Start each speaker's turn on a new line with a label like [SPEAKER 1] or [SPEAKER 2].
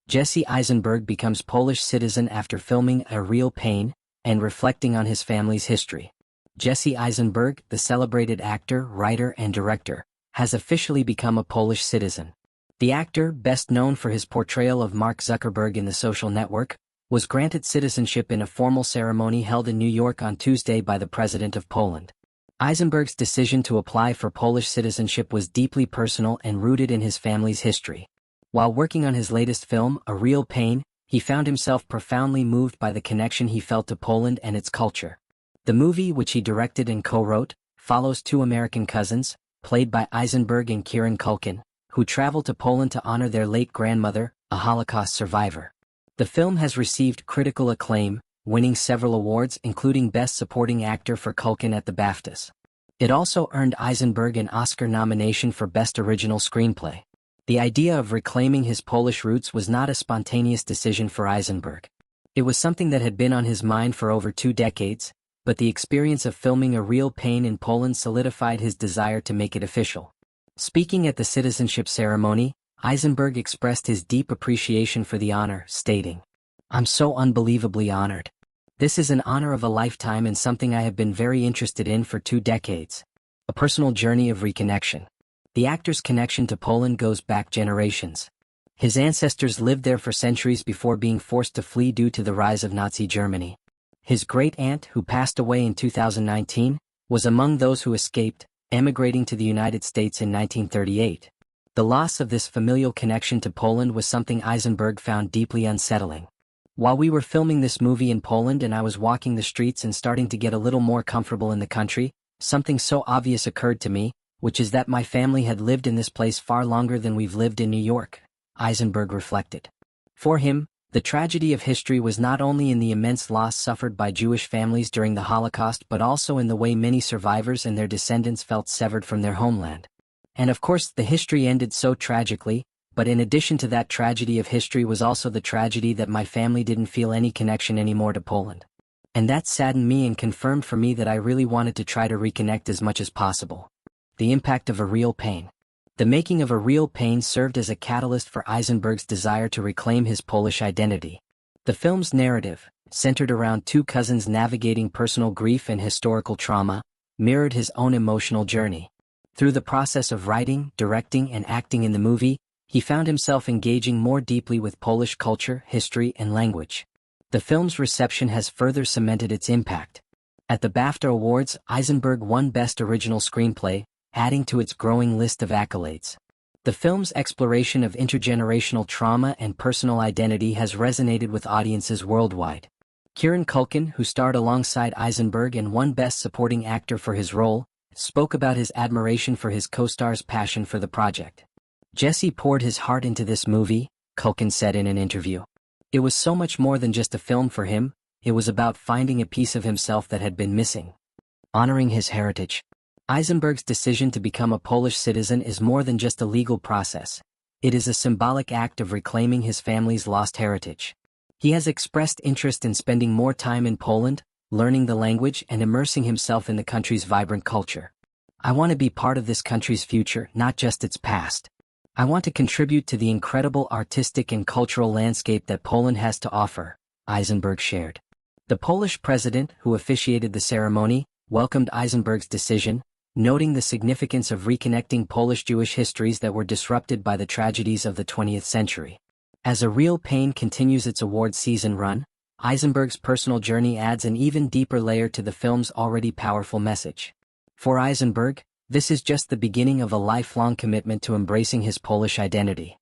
[SPEAKER 1] Jesse Eisenberg becomes Polish citizen after filming A Real Pain and reflecting on his family's history. Jesse Eisenberg, the celebrated actor, writer, and director, has officially become a Polish citizen. The actor, best known for his portrayal of Mark Zuckerberg in The Social Network, was granted citizenship in a formal ceremony held in New York on Tuesday by the President of Poland. Eisenberg's decision to apply for Polish citizenship was deeply personal and rooted in his family's history. While working on his latest film, A Real Pain, he found himself profoundly moved by the connection he felt to Poland and its culture. The movie, which he directed and co-wrote, follows two American cousins, played by Eisenberg and Kieran Culkin, who travel to Poland to honor their late grandmother, a Holocaust survivor. The film has received critical acclaim, winning several awards including Best Supporting Actor for Culkin at the BAFTAs. It also earned Eisenberg an Oscar nomination for Best Original Screenplay. The idea of reclaiming his Polish roots was not a spontaneous decision for Eisenberg. It was something that had been on his mind for over 2 decades, but the experience of filming A Real Pain in Poland solidified his desire to make it official. Speaking at the citizenship ceremony, Eisenberg expressed his deep appreciation for the honor, stating, "I'm so unbelievably honored. This is an honor of a lifetime and something I have been very interested in for 2 decades. A personal journey of reconnection." The actor's connection to Poland goes back generations. His ancestors lived there for centuries before being forced to flee due to the rise of Nazi Germany. His great-aunt, who passed away in 2019, was among those who escaped, emigrating to the United States in 1938. The loss of this familial connection to Poland was something Eisenberg found deeply unsettling. "While we were filming this movie in Poland and I was walking the streets and starting to get a little more comfortable in the country, something so obvious occurred to me, which is that my family had lived in this place far longer than we've lived in New York," Eisenberg reflected. For him, the tragedy of history was not only in the immense loss suffered by Jewish families during the Holocaust but also in the way many survivors and their descendants felt severed from their homeland. And of course, the history ended so tragically, but in addition to that tragedy of history was also the tragedy that my family didn't feel any connection anymore to Poland. And that saddened me and confirmed for me that I really wanted to try to reconnect as much as possible. The impact of A Real Pain. The making of A Real Pain served as a catalyst for Eisenberg's desire to reclaim his Polish identity. The film's narrative, centered around two cousins navigating personal grief and historical trauma, mirrored his own emotional journey. Through the process of writing, directing, and acting in the movie, he found himself engaging more deeply with Polish culture, history, and language. The film's reception has further cemented its impact. At the BAFTA Awards, Eisenberg won Best Original Screenplay, adding to its growing list of accolades. The film's exploration of intergenerational trauma and personal identity has resonated with audiences worldwide. Kieran Culkin, who starred alongside Eisenberg and won Best Supporting Actor for his role, spoke about his admiration for his co-star's passion for the project. "Jesse poured his heart into this movie," Culkin said in an interview. "It was so much more than just a film for him, it was about finding a piece of himself that had been missing." Honoring his heritage. Eisenberg's decision to become a Polish citizen is more than just a legal process. It is a symbolic act of reclaiming his family's lost heritage. He has expressed interest in spending more time in Poland, learning the language and immersing himself in the country's vibrant culture. "I want to be part of this country's future, not just its past. I want to contribute to the incredible artistic and cultural landscape that Poland has to offer," Eisenberg shared. The Polish president, who officiated the ceremony, welcomed Eisenberg's decision, noting the significance of reconnecting Polish-Jewish histories that were disrupted by the tragedies of the 20th century. As A Real Pain continues its award season run, Eisenberg's personal journey adds an even deeper layer to the film's already powerful message. For Eisenberg, this is just the beginning of a lifelong commitment to embracing his Polish identity.